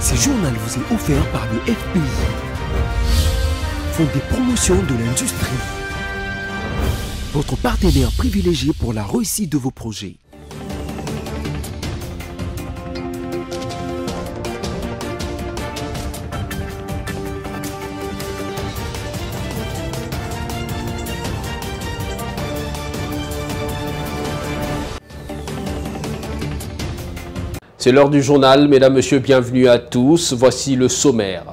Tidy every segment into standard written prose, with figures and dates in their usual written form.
Ce journal vous est offert par le FPI, Fonds des promotions de l'industrie, votre partenaire privilégié pour la réussite de vos projets. C'est l'heure du journal, mesdames, messieurs, bienvenue à tous. Voici le sommaire.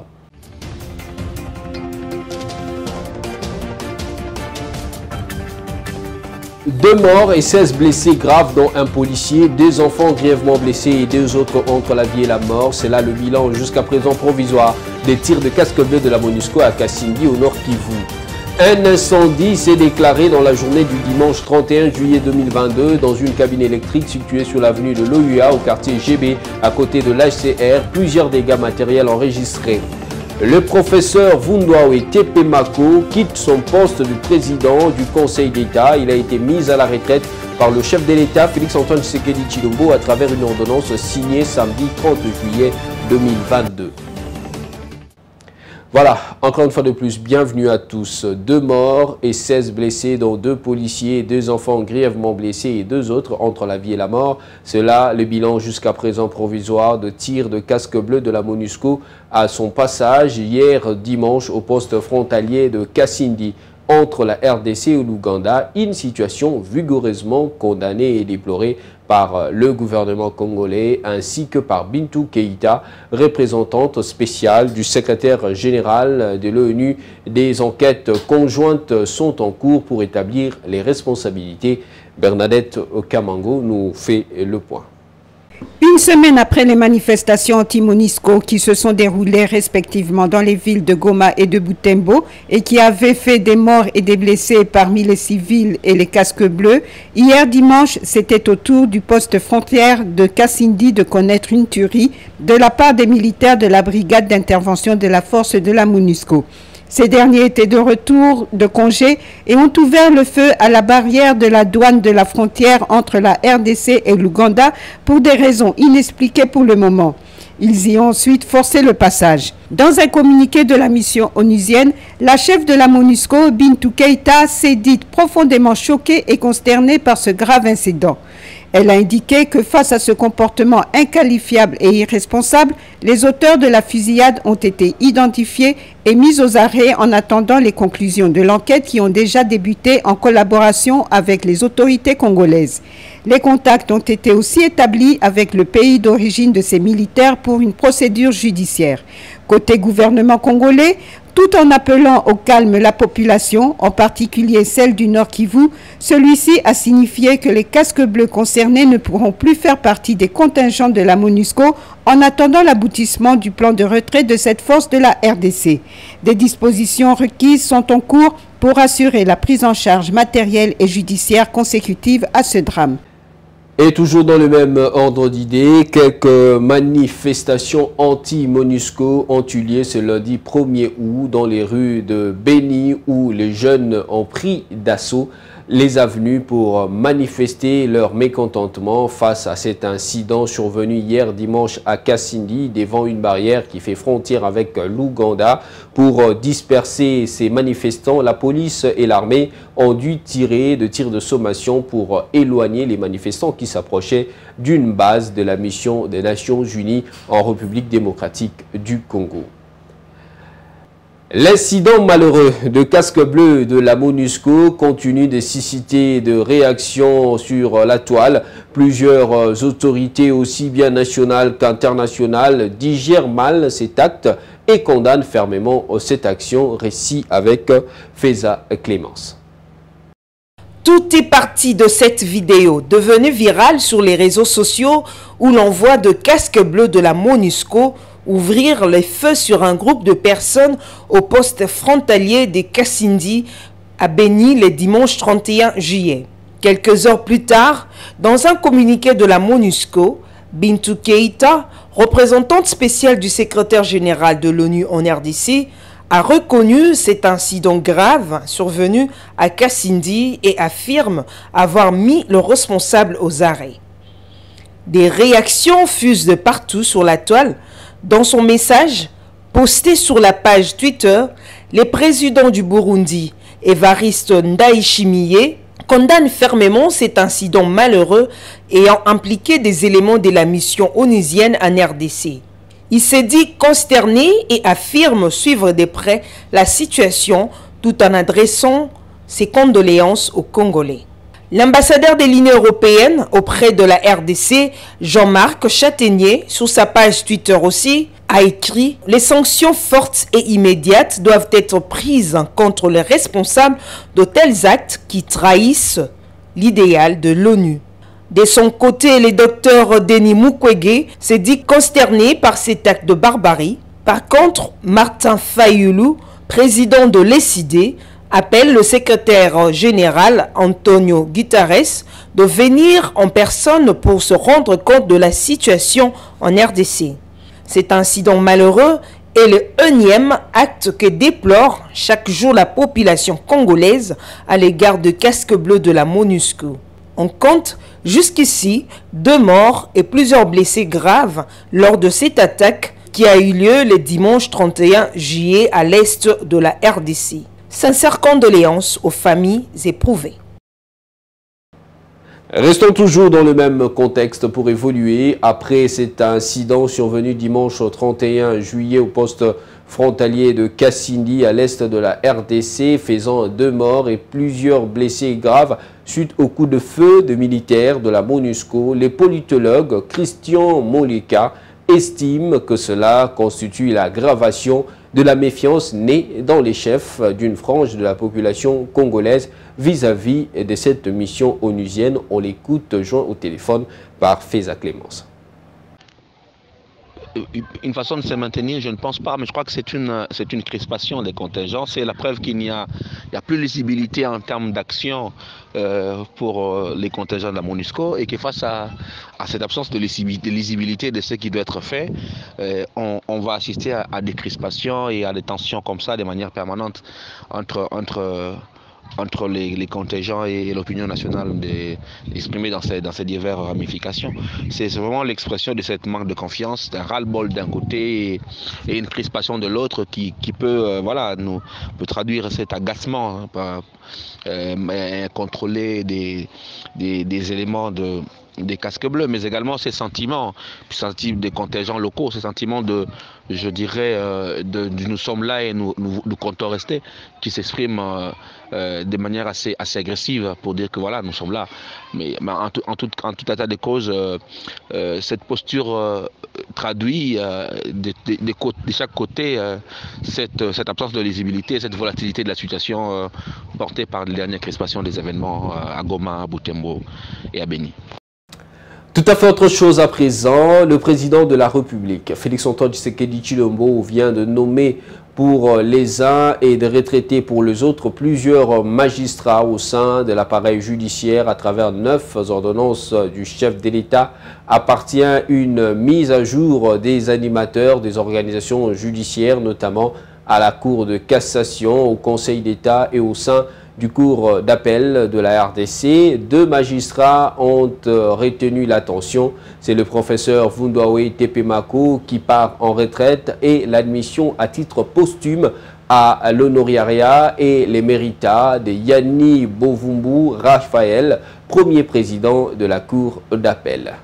Deux morts et 16 blessés graves, dont un policier, 2 enfants grièvement blessés et 2 autres entre la vie et la mort. C'est là le bilan jusqu'à présent provisoire des tirs de casque bleu de la MONUSCO à Kassindi au nord Kivu. Un incendie s'est déclaré dans la journée du dimanche 31 juillet 2022 dans une cabine électrique située sur l'avenue de l'OUA au quartier GB à côté de l'HCR. Plusieurs dégâts matériels enregistrés. Le professeur Vundwawe Tepemako quitte son poste de président du Conseil d'État. Il a été mis à la retraite par le chef de l'État Félix-Antoine Tshisekedi Tshilombo à travers une ordonnance signée samedi 30 juillet 2022. Voilà, encore une fois de plus, bienvenue à tous. 2 morts et 16 blessés, dont 2 policiers, 2 enfants grièvement blessés et 2 autres entre la vie et la mort. C'est là le bilan jusqu'à présent provisoire de tirs de casque bleu de la MONUSCO à son passage hier dimanche au poste frontalier de Kassindi entre la RDC et l'Ouganda. Une situation vigoureusement condamnée et déplorée par le gouvernement congolais ainsi que par Bintou Keïta, représentante spéciale du secrétaire général de l'ONU. Des enquêtes conjointes sont en cours pour établir les responsabilités. Bernadette Kamango nous fait le point. Une semaine après les manifestations anti-MONUSCO qui se sont déroulées respectivement dans les villes de Goma et de Butembo et qui avaient fait des morts et des blessés parmi les civils et les casques bleus, hier dimanche, c'était au tour du poste frontière de Kassindi de connaître une tuerie de la part des militaires de la brigade d'intervention de la force de la MONUSCO. Ces derniers étaient de retour de congé et ont ouvert le feu à la barrière de la douane de la frontière entre la RDC et l'Ouganda pour des raisons inexpliquées pour le moment. Ils y ont ensuite forcé le passage. Dans un communiqué de la mission onusienne, la chef de la MONUSCO, Bintou Keïta, s'est dite profondément choquée et consternée par ce grave incident. Elle a indiqué que face à ce comportement inqualifiable et irresponsable, les auteurs de la fusillade ont été identifiés et mis aux arrêts en attendant les conclusions de l'enquête qui ont déjà débuté en collaboration avec les autorités congolaises. Les contacts ont été aussi établis avec le pays d'origine de ces militaires pour une procédure judiciaire. Côté gouvernement congolais, tout en appelant au calme la population, en particulier celle du Nord Kivu, celui-ci a signifié que les casques bleus concernés ne pourront plus faire partie des contingents de la MONUSCO en attendant l'aboutissement du plan de retrait de cette force de la RDC. Des dispositions requises sont en cours pour assurer la prise en charge matérielle et judiciaire consécutive à ce drame. Et toujours dans le même ordre d'idées, quelques manifestations anti-MONUSCO ont eu lieu ce lundi 1er août dans les rues de Beni où les jeunes ont pris d'assaut les avenues pour manifester leur mécontentement face à cet incident survenu hier dimanche à Kassindi devant une barrière qui fait frontière avec l'Ouganda. Pour disperser ces manifestants, la police et l'armée ont dû tirer de tirs de sommation pour éloigner les manifestants qui s'approchaient d'une base de la mission des Nations Unies en République démocratique du Congo. L'incident malheureux de casque bleu de la MONUSCO continue de susciter de réactions sur la toile. Plusieurs autorités, aussi bien nationales qu'internationales, digèrent mal cet acte et condamnent fermement cette action. Récit avec Feza Clémence. Tout est parti de cette vidéo devenue virale sur les réseaux sociaux où l'on voit de casques bleus de la MONUSCO ouvrir les feux sur un groupe de personnes au poste frontalier de Kassindi à Beni le dimanche 31 juillet. Quelques heures plus tard, dans un communiqué de la MONUSCO, Bintou Keïta, représentante spéciale du secrétaire général de l'ONU en RDC, a reconnu cet incident grave survenu à Kassindi et affirme avoir mis le responsable aux arrêts. Des réactions fusent de partout sur la toile, Dans son message posté sur la page Twitter, le président du Burundi, Evariste Ndayishimiye, condamne fermement cet incident malheureux ayant impliqué des éléments de la mission onusienne en RDC. Il s'est dit consterné et affirme suivre de près la situation tout en adressant ses condoléances aux Congolais. L'ambassadeur de l'Union européenne auprès de la RDC, Jean-Marc Châtaignier, sur sa page Twitter aussi, a écrit « Les sanctions fortes et immédiates doivent être prises contre les responsables de tels actes qui trahissent l'idéal de l'ONU ». De son côté, le docteur Denis Mukwege s'est dit consterné par cet acte de barbarie. Par contre, Martin Fayulu, président de l'ECID, appelle le secrétaire général Antonio Guterres de venir en personne pour se rendre compte de la situation en RDC. Cet incident malheureux est le énième acte que déplore chaque jour la population congolaise à l'égard de casques bleus de la MONUSCO. On compte jusqu'ici 2 morts et plusieurs blessés graves lors de cette attaque qui a eu lieu le dimanche 31 juillet à l'est de la RDC. Sincères condoléances aux familles éprouvées. Restons toujours dans le même contexte pour évoluer. Après cet incident survenu dimanche 31 juillet au poste frontalier de Kassindi à l'est de la RDC, faisant 2 morts et plusieurs blessés graves suite au coup de feu de militaires de la MONUSCO, les politologues Christian Moleka estiment que cela constitue l'aggravation de la méfiance née dans les chefs d'une frange de la population congolaise vis-à-vis de cette mission onusienne. On l'écoute joint au téléphone par Feza Clémence. Une façon de se maintenir, je ne pense pas, mais je crois que c'est une crispation des contingents. C'est la preuve qu'il n'y a plus de lisibilité en termes d'action pour les contingents de la MONUSCO et que face à cette absence de lisibilité de ce qui doit être fait, on va assister à des crispations et à des tensions comme ça de manière permanente entre les contingents et l'opinion nationale exprimée dans ces diverses ramifications. C'est vraiment l'expression de cette manque de confiance, d'un ras-le-bol d'un côté et une crispation de l'autre qui peut, peut traduire cet agacement contrôler des éléments des casques bleus, mais également ces sentiments des contingents locaux, ces sentiments de nous sommes là et nous comptons rester, qui s'expriment de manière assez agressive pour dire que voilà, nous sommes là. Mais en tout état de cause, cette posture traduit de chaque côté cette absence de lisibilité, cette volatilité de la situation portée par les dernières crispations des événements à Goma, à Butembo et à Beni. Tout à fait autre chose à présent, le président de la République, Félix-Antoine Tshisekedi Tshilombo, vient de nommer pour les uns et de retraiter pour les autres plusieurs magistrats au sein de l'appareil judiciaire à travers 9 ordonnances du chef de l'État. Appartient une mise à jour des animateurs des organisations judiciaires, notamment à la Cour de cassation, au Conseil d'État et au sein du cours d'appel de la RDC. 2 magistrats ont retenu l'attention. C'est le professeur Vundoawe Tepemako qui part en retraite et l'admission à titre posthume à l'honorariat et les méritats de Yanni Bovumbu Raphaël, premier président de la Cour d'appel.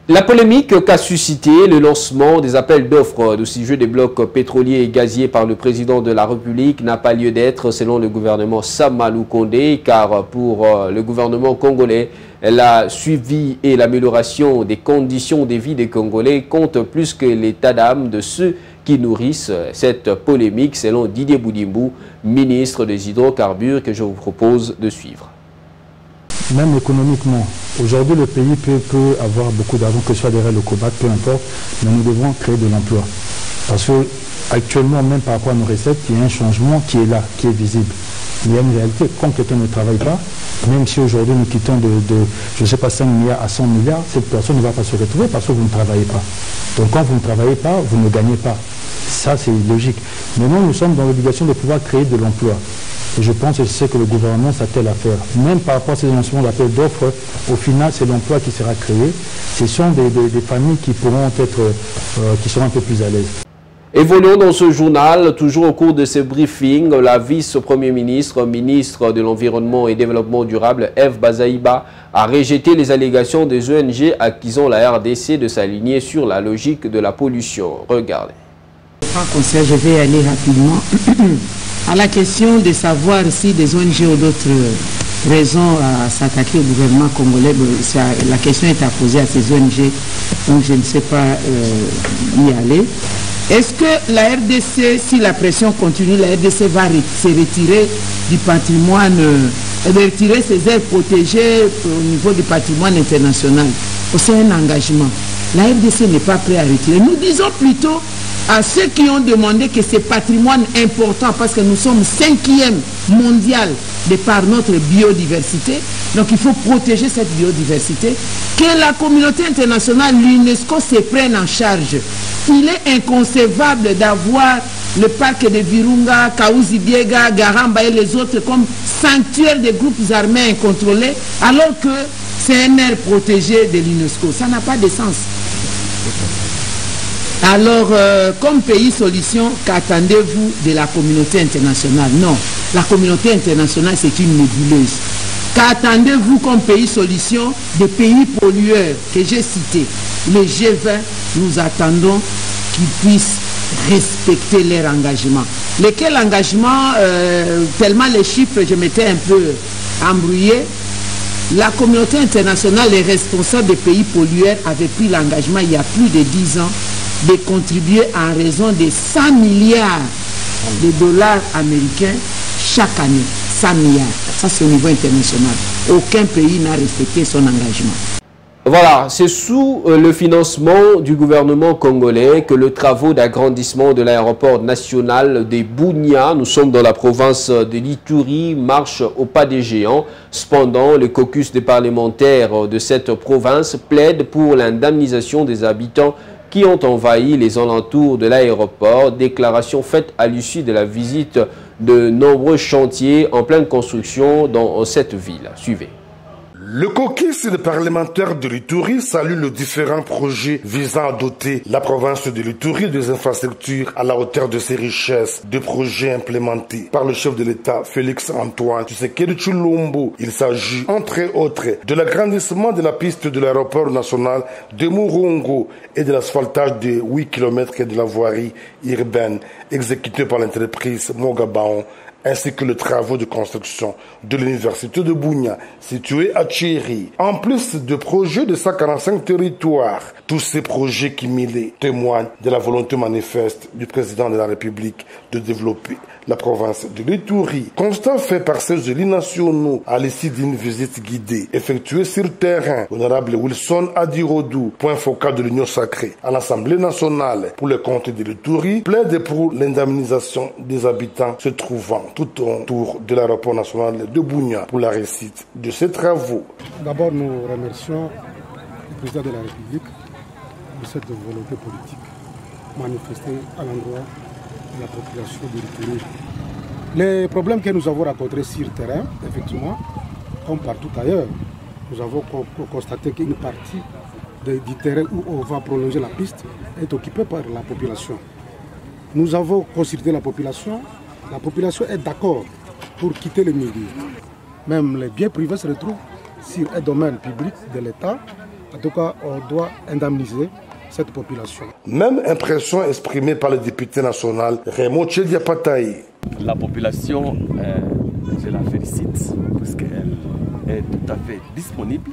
La polémique qu'a suscité le lancement des appels d'offres de sujet des blocs pétroliers et gaziers par le président de la République n'a pas lieu d'être selon le gouvernement Samalou Kondé, car pour le gouvernement congolais, la suivi et l'amélioration des conditions de vie des Congolais compte plus que l'état d'âme de ceux qui nourrissent cette polémique, selon Didier Boudimbu, ministre des hydrocarbures, que je vous propose de suivre. Même économiquement, aujourd'hui le pays peut avoir beaucoup d'argent, que ce soit derrière le COBAC, peu importe, mais nous devons créer de l'emploi. Parce que actuellement, même par rapport à nos recettes, il y a un changement qui est là, qui est visible. Il y a une réalité, quand quelqu'un ne travaille pas, même si aujourd'hui nous quittons de je ne sais pas, 5 milliards à 100 milliards, cette personne ne va pas se retrouver parce que vous ne travaillez pas. Donc quand vous ne travaillez pas, vous ne gagnez pas. Ça, c'est logique. Maintenant, nous sommes dans l'obligation de pouvoir créer de l'emploi. Et je pense que c'est ce que le gouvernement s'attelle à faire. Même par rapport à ces lancements d'appel d'offres, au final, c'est l'emploi qui sera créé. Ce sont des familles qui pourront être, qui seront un peu plus à l'aise. Évoluons dans ce journal, toujours au cours de ce briefing, la vice-premier ministre, ministre de l'Environnement et Développement durable, Eve Bazaïba, a rejeté les allégations des ONG accusant la RDC de s'aligner sur la logique de la pollution. Regardez. Je vais aller rapidement à la question de savoir si des ONG ou d'autres raisons à s'attaquer au gouvernement congolais. La question est à poser à ces ONG, donc je ne sais pas y aller. Est-ce que la RDC, si la pression continue, la RDC va se retirer du patrimoine, retirer ses aires protégées au niveau du patrimoine international? C'est un engagement. La RDC n'est pas prête à retirer. Nous disons plutôt à ceux qui ont demandé que ce patrimoine important, parce que nous sommes 5e mondial de par notre biodiversité, donc il faut protéger cette biodiversité, que la communauté internationale, l'UNESCO, se prenne en charge. Il est inconcevable d'avoir le parc de Virunga, Kaouzi-Biega, Garamba et les autres comme sanctuaires des groupes armés incontrôlés, alors que c'est un aire protégé de l'UNESCO. Ça n'a pas de sens. Alors, comme pays solution, qu'attendez-vous de la communauté internationale? Non, la communauté internationale, c'est une nébuleuse. Qu'attendez-vous comme pays solution des pays pollueurs que j'ai cités? Le G20, nous attendons qu'ils puissent respecter leur engagement. Lesquels engagements, tellement les chiffres, je m'étais un peu embrouillé. La communauté internationale, les responsables des pays pollueurs avaient pris l'engagement il y a plus de 10 ans de contribuer en raison de 100 milliards de dollars américains chaque année. 100 milliards. Ça, c'est au niveau international. Aucun pays n'a respecté son engagement. Voilà, c'est sous le financement du gouvernement congolais que le travaux d'agrandissement de l'aéroport national de Bunia, nous sommes dans la province de l'Ituri, marche au pas des géants. Cependant, le caucus des parlementaires de cette province plaide pour l'indemnisation des habitants qui ont envahi les alentours de l'aéroport. Déclaration faite à l'issue de la visite de nombreux chantiers en pleine construction dans cette ville. Suivez. Le caucus des parlementaires de l'Ituri salue les différents projets visant à doter la province de l'Ituri des infrastructures à la hauteur de ses richesses, de projets implémentés par le chef de l'État Félix Antoine Tshisekedi Tshilombo. Il s'agit, entre autres, de l'agrandissement de la piste de l'aéroport national de Murongo et de l'asphaltage de 8 km de la voirie urbaine exécutée par l'entreprise Mogabaon, ainsi que les travaux de construction de l'université de Bunia, située à Tchéri. En plus de projets de 145 territoires, tous ces projets cumulés témoignent de la volonté manifeste du président de la République de développer la province de l'Ituri. Constat fait par ces élus nationaux à l'issue d'une visite guidée effectuée sur le terrain. L'honorable Wilson Adirodou, point focal de l'Union sacrée à l'Assemblée nationale pour le compte de l'Ituri, plaide pour l'indemnisation des habitants se trouvant tout autour de l'aéroport national de Bunia pour la réussite de ces travaux. D'abord, nous remercions le président de la République de cette volonté politique manifestée à l'endroit de la population de l'Ituri. Les problèmes que nous avons rencontrés sur le terrain, effectivement, comme partout ailleurs, nous avons constaté qu'une partie du terrain où on va prolonger la piste est occupée par la population. Nous avons consulté la population est d'accord pour quitter le milieu. Même les biens privés se retrouvent sur un domaine public de l'État. En tout cas, on doit indemniser cette population. Même impression exprimée par le député national Raymond Tchediapataï. La population, je la félicite parce qu'elle est tout à fait disponible.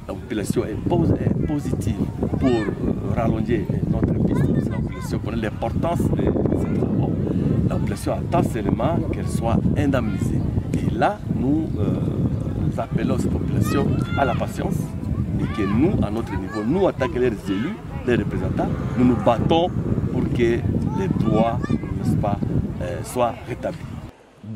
La population est positive pour rallonger notre piste. La population connaît l'importance de ces travaux. La population attend seulement qu'elle soit indemnisée. Et là, nous appelons cette population à la patience et que nous, à notre niveau, nous, en tant que les élus, les représentants, nous nous battons pour que les droits, n'est-ce pas, soient rétablis.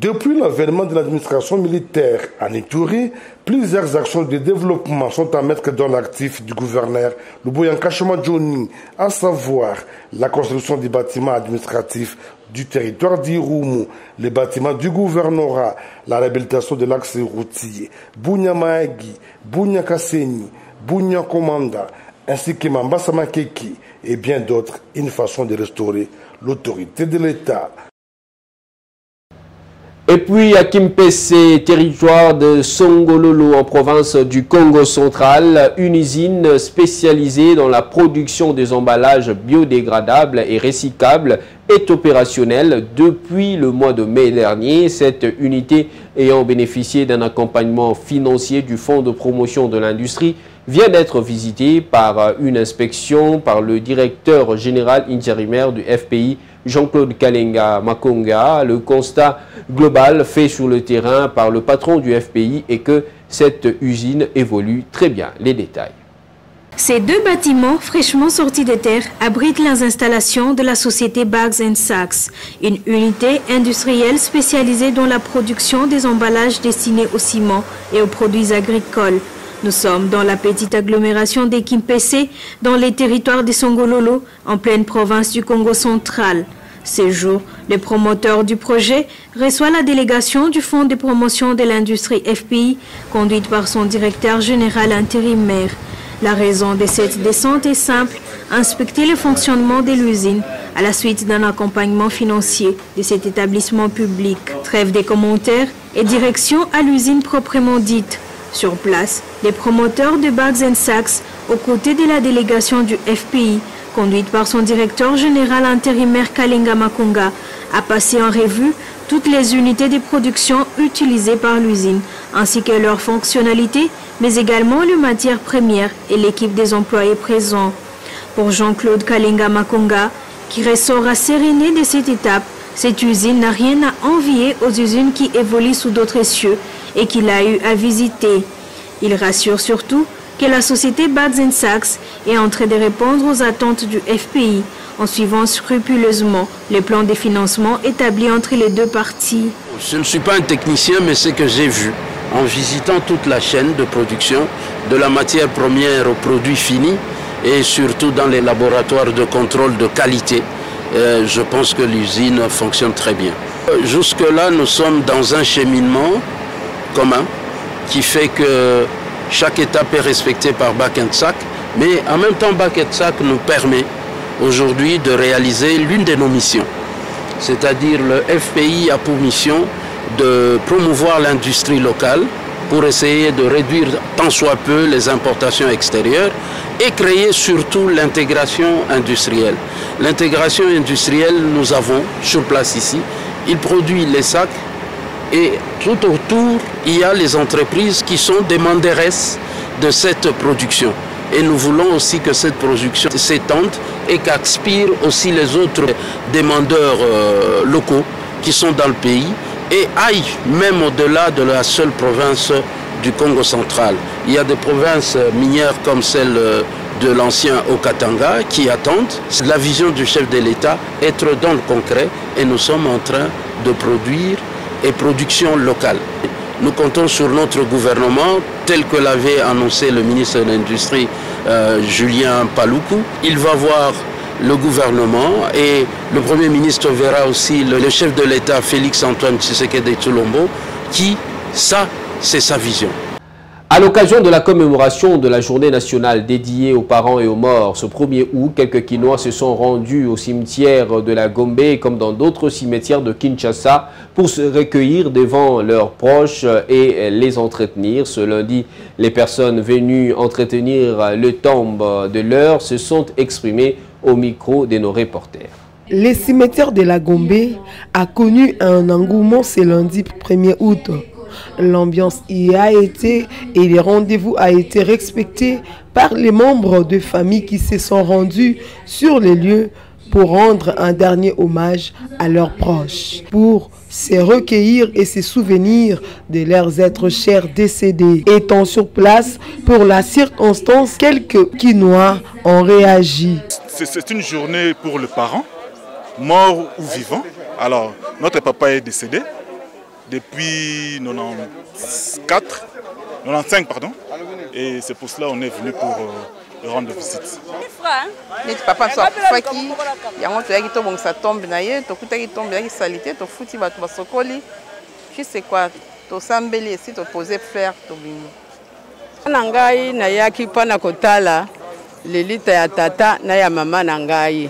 Depuis l'avènement de l'administration militaire à Ituri, plusieurs actions de développement sont à mettre dans l'actif du gouverneur Luboyanka Johnny, à savoir la construction des bâtiments administratifs du territoire d'Irumu, les bâtiments du gouvernorat, la réhabilitation de l'axe routier, Bunya Maagi, Bunya Kaseni, Bunya Komanda, ainsi que Mambasa Makeki et bien d'autres, une façon de restaurer l'autorité de l'État. Et puis à Kimpese, territoire de Songololo en province du Congo central, une usine spécialisée dans la production des emballages biodégradables et recyclables est opérationnelle depuis le mois de mai dernier. Cette unité ayant bénéficié d'un accompagnement financier du Fonds de promotion de l'industrie vient d'être visitée par une inspection par le directeur général intérimaire du FPI, Jean-Claude Kalenga Makonga. Le constat global fait sur le terrain par le patron du FPI est que cette usine évolue très bien. Les détails. Ces deux bâtiments fraîchement sortis de terre abritent les installations de la société Bags & Sachs, une unité industrielle spécialisée dans la production des emballages destinés au ciment et aux produits agricoles. Nous sommes dans la petite agglomération des Kimpese, dans les territoires de Songololo, en pleine province du Congo central. Ce jour, le promoteur du projet reçoit la délégation du Fonds de promotion de l'industrie FPI, conduite par son directeur général intérimaire. La raison de cette descente est simple, inspecter le fonctionnement de l'usine à la suite d'un accompagnement financier de cet établissement public. Trêve des commentaires et direction à l'usine proprement dite. Sur place, les promoteurs de Bags & Sachs, aux côtés de la délégation du FPI, conduite par son directeur général intérimaire Kalenga Makonga, a passé en revue toutes les unités de production utilisées par l'usine, ainsi que leurs fonctionnalités, mais également les matières premières et l'équipe des employés présents. Pour Jean-Claude Kalenga Makonga, qui ressort rasséréné de cette étape, cette usine n'a rien à envier aux usines qui évoluent sous d'autres cieux et qu'il a eu à visiter. Il rassure surtout que la société Bags & Sachs est en train de répondre aux attentes du FPI en suivant scrupuleusement les plans de financement établis entre les deux parties. Je ne suis pas un technicien, mais ce que j'ai vu en visitant toute la chaîne de production, de la matière première aux produits finis et surtout dans les laboratoires de contrôle de qualité, je pense que l'usine fonctionne très bien. Jusque-là, nous sommes dans un cheminement commun qui fait que chaque étape est respectée par Bags & Sachs, mais en même temps Bags & Sachs nous permet aujourd'hui de réaliser l'une de nos missions. C'est-à-dire le FPI a pour mission de promouvoir l'industrie locale pour essayer de réduire tant soit peu les importations extérieures et créer surtout l'intégration industrielle. L'intégration industrielle, nous avons sur place ici, il produit les sacs et tout autour, il y a les entreprises qui sont demanderesses de cette production. Et nous voulons aussi que cette production s'étende et qu'aspirent aussi les autres demandeurs locaux qui sont dans le pays et aillent même au-delà de la seule province du Congo central. Il y a des provinces minières comme celle de l'ancien Haut-Katanga qui attendent. La vision du chef de l'État, être dans le concret, et nous sommes en train de produire et production locale. Nous comptons sur notre gouvernement, tel que l'avait annoncé le ministre de l'Industrie, Julien Paluku. Il va voir le gouvernement et le Premier ministre verra aussi le chef de l'État, Félix-Antoine Tshisekedi Tshilombo, qui, ça, c'est sa vision. À l'occasion de la commémoration de la journée nationale dédiée aux parents et aux morts, ce 1er août, quelques Kinois se sont rendus au cimetière de la Gombe comme dans d'autres cimetières de Kinshasa pour se recueillir devant leurs proches et les entretenir. Ce lundi, les personnes venues entretenir le tombe de leurs se sont exprimées au micro de nos reporters. Le cimetière de la Gombe a connu un engouement ce lundi 1er août. L'ambiance y a été et les rendez-vous a été respectés par les membres de famille qui se sont rendus sur les lieux pour rendre un dernier hommage à leurs proches, pour se recueillir et se souvenir de leurs êtres chers décédés. Étant sur place pour la circonstance, quelques Kinois ont réagi. C'est une journée pour le parent, mort ou vivant. Alors, notre papa est décédé. depuis 95 pardon. Et c'est pour cela qu'on est venu pour rendre visite. Papa Faki, ça tombe salité, je sais quoi, to sambeli si to poser fleur to bimi. Nangai na yaki pana kotala lelita ya tata na ya mama nangai.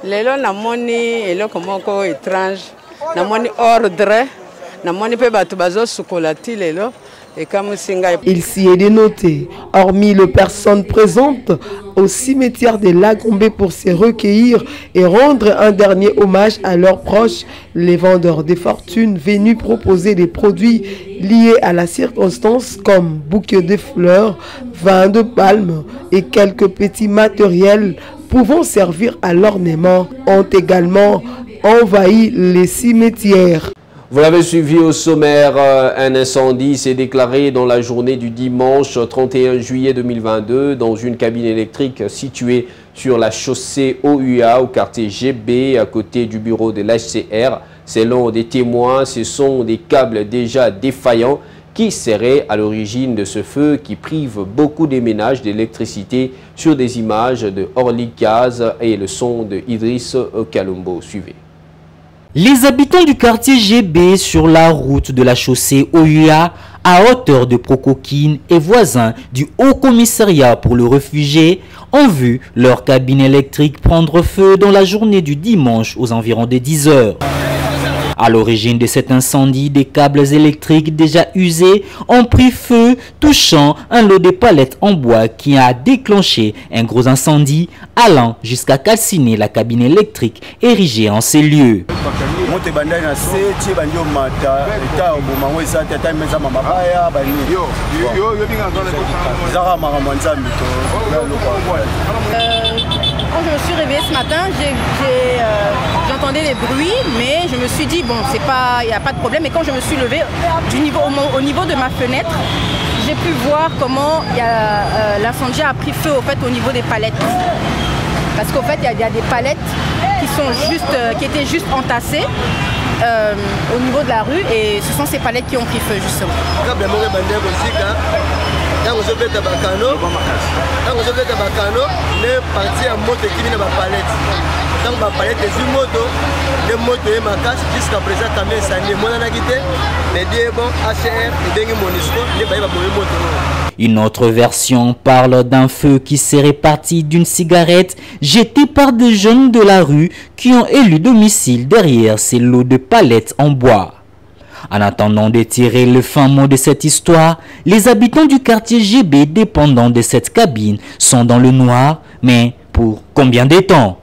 Lelo na moni eloko moko étrange, na moni ordre, na moni pe batu bazo sukolati lelo. Il s'y est dénoté, hormis les personnes présentes au cimetière de Lagombe pour se recueillir et rendre un dernier hommage à leurs proches, les vendeurs de fortune venus proposer des produits liés à la circonstance comme bouquets de fleurs, vin de palme et quelques petits matériels pouvant servir à l'ornement ont également envahi les cimetières. Vous l'avez suivi au sommaire, un incendie s'est déclaré dans la journée du dimanche 31 juillet 2022 dans une cabine électrique située sur la chaussée OUA au quartier GB à côté du bureau de l'HCR. Selon des témoins, ce sont des câbles déjà défaillants qui seraient à l'origine de ce feu qui prive beaucoup des ménages d'électricité sur des images de Orly Gaz et le son de Idriss Kalumbo. Suivez. Les habitants du quartier GB sur la route de la chaussée OUA à hauteur de Prokokine et voisins du Haut Commissariat pour le réfugié ont vu leur cabine électrique prendre feu dans la journée du dimanche aux environs de 10 heures. À l'origine de cet incendie, des câbles électriques déjà usés ont pris feu, touchant un lot de palettes en bois qui a déclenché un gros incendie allant jusqu'à calciner la cabine électrique érigée en ces lieux. Quand je me suis réveillée ce matin, j'entendais les bruits, mais je me suis dit, bon, il n'y a pas de problème. Et quand je me suis levée, au niveau de ma fenêtre, j'ai pu voir comment l'incendie a pris feu au fait, au niveau des palettes. Parce qu'au fait, il y a des palettes qui étaient juste entassées au niveau de la rue, et ce sont ces palettes qui ont pris feu, justement. Une autre version parle d'un feu qui serait parti d'une cigarette jetée par des jeunes de la rue qui ont élu domicile derrière ces lots de palettes en bois. En attendant de tirer le fin mot de cette histoire, les habitants du quartier GB dépendant de cette cabine sont dans le noir, mais pour combien de temps?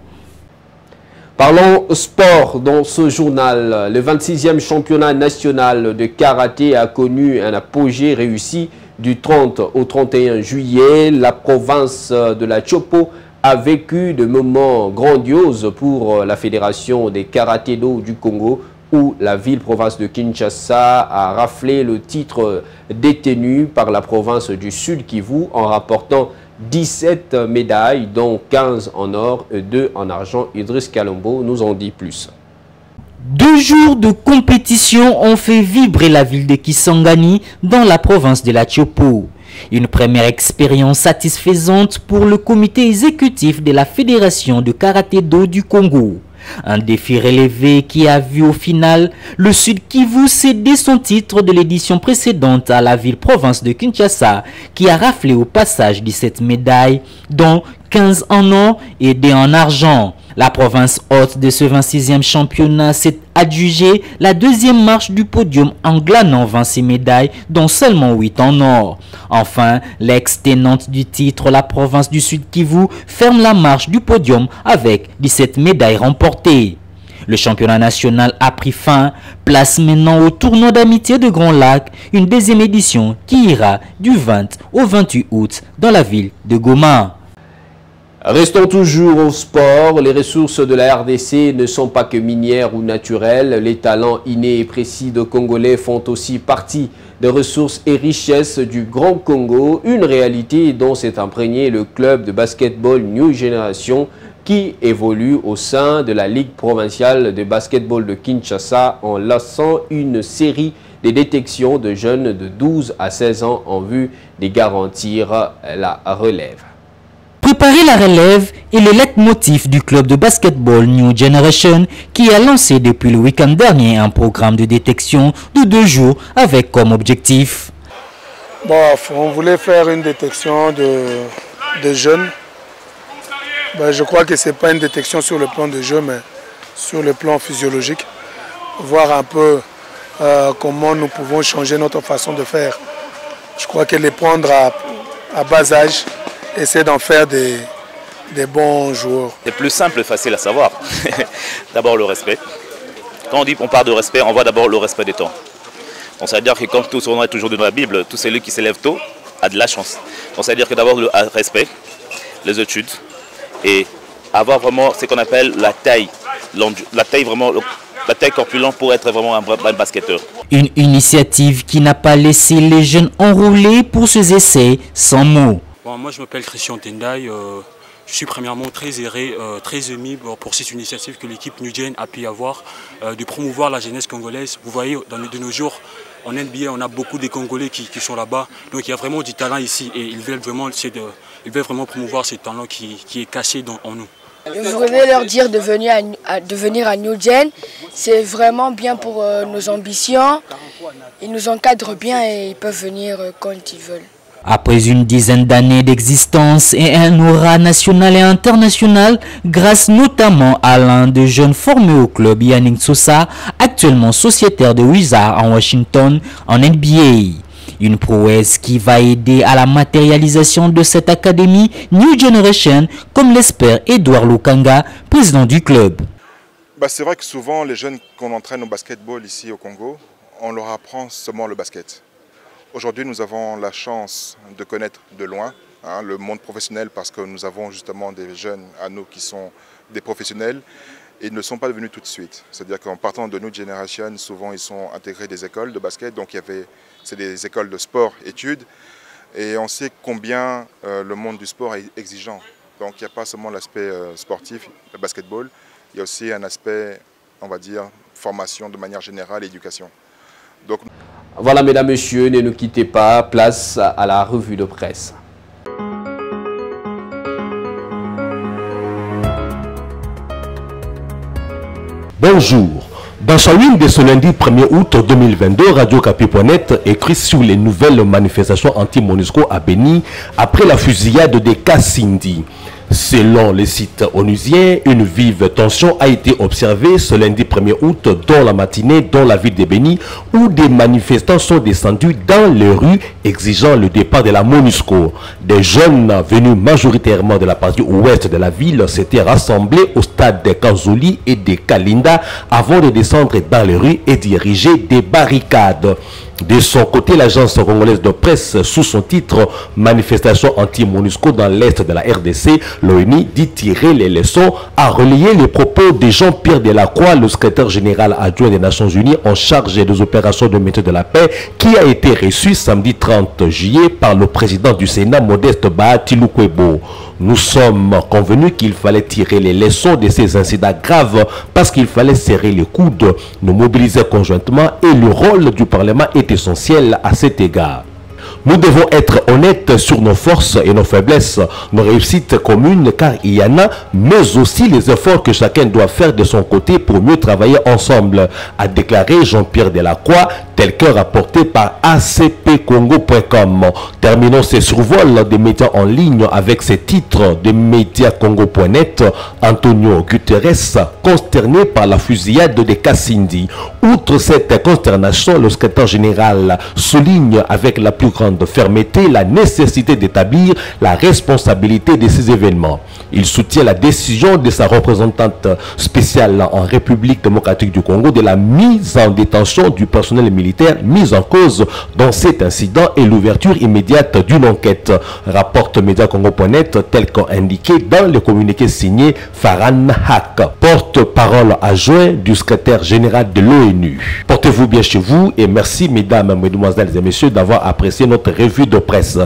Parlons sport dans ce journal. Le 26e championnat national de karaté a connu un apogée réussi du 30 au 31 juillet. La province de la Chopo a vécu de moments grandioses pour la Fédération des karaté-do du Congo, où la ville-province de Kinshasa a raflé le titre détenu par la province du Sud Kivu en rapportant 17 médailles, dont 15 en or et 2 en argent. Idriss Kalumbo nous en dit plus. 2 jours de compétition ont fait vibrer la ville de Kisangani dans la province de la Chopo. Une première expérience satisfaisante pour le comité exécutif de la Fédération de karaté-do du Congo. Un défi relevé qui a vu au final le Sud Kivu céder son titre de l'édition précédente à la ville-province de Kinshasa, qui a raflé au passage 17 médailles, dont 15 en or et 2 en argent. La province hôte de ce 26e championnat s'est adjugée la 2e marche du podium en glanant 26 médailles, dont seulement 8 en or. Enfin, l'ex-tenante du titre, la province du Sud Kivu, ferme la marche du podium avec 17 médailles remportées. Le championnat national a pris fin. Place maintenant au tournoi d'amitié de Grand Lac, une 2e édition qui ira du 20 au 28 août dans la ville de Goma. Restons toujours au sport. Les ressources de la RDC ne sont pas que minières ou naturelles. Les talents innés et précis de Congolais font aussi partie des ressources et richesses du Grand Congo. Une réalité dont s'est imprégné le club de basketball New Generation qui évolue au sein de la Ligue provinciale de basketball de Kinshasa en lançant une série de détections de jeunes de 12 à 16 ans en vue de garantir la relève. Préparer la relève est le leitmotiv du club de basketball New Generation qui a lancé depuis le week-end dernier un programme de détection de 2 jours avec comme objectif. Bon, on voulait faire une détection de jeunes. Ben, je crois que ce n'est pas une détection sur le plan de jeu, mais sur le plan physiologique. Voir un peu comment nous pouvons changer notre façon de faire. Je crois que les prendre à bas âge, essayer d'en faire des bons joueurs. C'est plus simple et facile à savoir. D'abord le respect. Quand on dit qu'on parle de respect, on voit d'abord le respect des temps. Donc ça veut dire que comme tout on est toujours dans la Bible, tout celui qui s'élève tôt a de la chance. Donc ça veut dire que d'abord le respect, les études et avoir vraiment ce qu'on appelle la taille corpulente pour être vraiment un basketteur. Une initiative qui n'a pas laissé les jeunes enrôler pour ces essais sans mots. Bon, moi je m'appelle Christian Tendai, je suis premièrement très ému pour cette initiative que l'équipe New Gen a pu avoir, de promouvoir la jeunesse congolaise. Vous voyez, de nos jours, en NBA, on a beaucoup de Congolais qui sont là-bas, donc il y a vraiment du talent ici et ils veulent vraiment promouvoir ce talent qui est caché en nous. Je voudrais leur dire de venir à New Gen, c'est vraiment bien pour nos ambitions, ils nous encadrent bien et ils peuvent venir quand ils veulent. Après une dizaine d'années d'existence et un aura national et international, grâce notamment à l'un des jeunes formés au club, Yannick Sosa, actuellement sociétaire de Wizards en Washington, en NBA. Une prouesse qui va aider à la matérialisation de cette académie New Generation, comme l'espère Edouard Lukanga, président du club. C'est vrai que souvent, les jeunes qu'on entraîne au basketball ici au Congo, on leur apprend seulement le basket. Aujourd'hui, nous avons la chance de connaître de loin le monde professionnel parce que nous avons justement des jeunes à nous qui sont des professionnels et ils ne sont pas devenus tout de suite. C'est-à-dire qu'en partant de New Generation, souvent ils sont intégrés des écoles de basket, donc c'est des écoles de sport-études et on sait combien le monde du sport est exigeant. Donc il n'y a pas seulement l'aspect sportif, le basketball, il y a aussi un aspect, on va dire, formation de manière générale et éducation. Donc, voilà, mesdames, messieurs, ne nous quittez pas. Place à la revue de presse. Bonjour. Dans sa ligne de ce lundi 1er août 2022, Radio Okapi.net écrit sur les nouvelles manifestations anti-MONUSCO à Béni après la fusillade des Kassindi. Selon les sites onusiens, une vive tension a été observée ce lundi 1er août dans la matinée dans la ville de Béni où des manifestants sont descendus dans les rues exigeant le départ de la MONUSCO. Des jeunes venus majoritairement de la partie ouest de la ville s'étaient rassemblés au stade de Kanzouli et de Kalinda avant de descendre dans les rues et diriger des barricades. De son côté, l'agence congolaise de presse, sous son titre « Manifestation anti-MONUSCO dans l'Est de la RDC », l'ONU dit tirer les leçons, a relayé les propos de Jean-Pierre Delacroix, le secrétaire général adjoint des Nations Unies en charge des opérations de maintien de la paix, qui a été reçu samedi 30 juillet par le président du Sénat, Modeste Bahati Lukwebo. Nous sommes convenus qu'il fallait tirer les leçons de ces incidents graves parce qu'il fallait serrer les coudes, nous mobiliser conjointement et le rôle du Parlement est essentiel à cet égard. Nous devons être honnêtes sur nos forces et nos faiblesses, nos réussites communes car il y en a, mais aussi les efforts que chacun doit faire de son côté pour mieux travailler ensemble, a déclaré Jean-Pierre Delacroix, tel que rapporté par acpcongo.com. Terminons ces survols des médias en ligne avec ces titres de mediacongo.net. Antonio Guterres, consterné par la fusillade des Kassindi. Outre cette consternation, le secrétaire général souligne avec la plus grande fermeté la nécessité d'établir la responsabilité de ces événements. Il soutient la décision de sa représentante spéciale en République démocratique du Congo de la mise en détention du personnel militaire mis en cause dans cet incident et l'ouverture immédiate d'une enquête, rapporte mediacongo.net tel qu'indiqué dans le communiqué signé Farhan Haq, porte-parole adjoint du secrétaire général de l'ONU. Portez-vous bien chez vous et merci mesdames, mesdemoiselles et messieurs d'avoir apprécié notre revue de presse.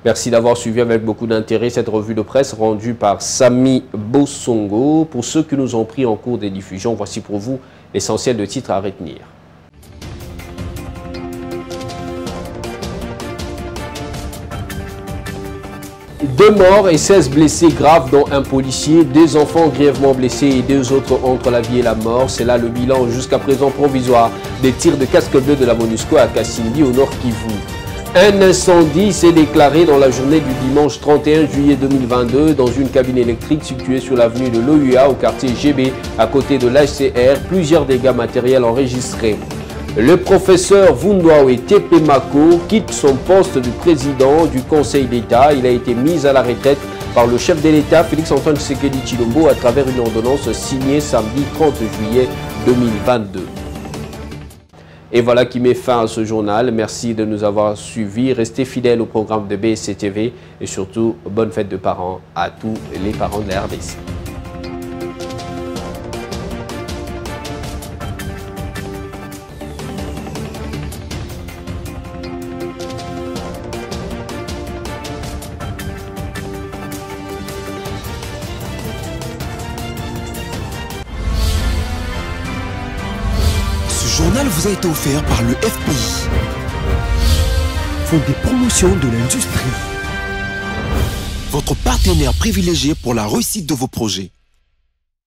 Merci d'avoir suivi avec beaucoup d'intérêt cette revue de presse rendue par Sami Bossongo. Pour ceux qui nous ont pris en cours des diffusions, voici pour vous l'essentiel de titres à retenir. 2 morts et 16 blessés graves, dont un policier, 2 enfants grièvement blessés et 2 autres entre la vie et la mort. C'est là le bilan jusqu'à présent provisoire des tirs de casque bleu de la MONUSCO à Kasindi au Nord Kivu. Un incendie s'est déclaré dans la journée du dimanche 31 juillet 2022 dans une cabine électrique située sur l'avenue de l'OUA au quartier GB à côté de l'HCR. Plusieurs dégâts matériels enregistrés. Le professeur Vundwawe Tepemako quitte son poste de président du Conseil d'État. Il a été mis à la retraite par le chef de l'État, Félix-Antoine Tshisekedi Tshilombo, à travers une ordonnance signée samedi 30 juillet 2022. Et voilà qui met fin à ce journal. Merci de nous avoir suivis. Restez fidèles au programme de BSC TV et surtout, bonne fête de parents à tous les parents de la RDC. Ce journal vous a été offert par le FPI, Fonds des promotions de l'industrie, votre partenaire privilégié pour la réussite de vos projets.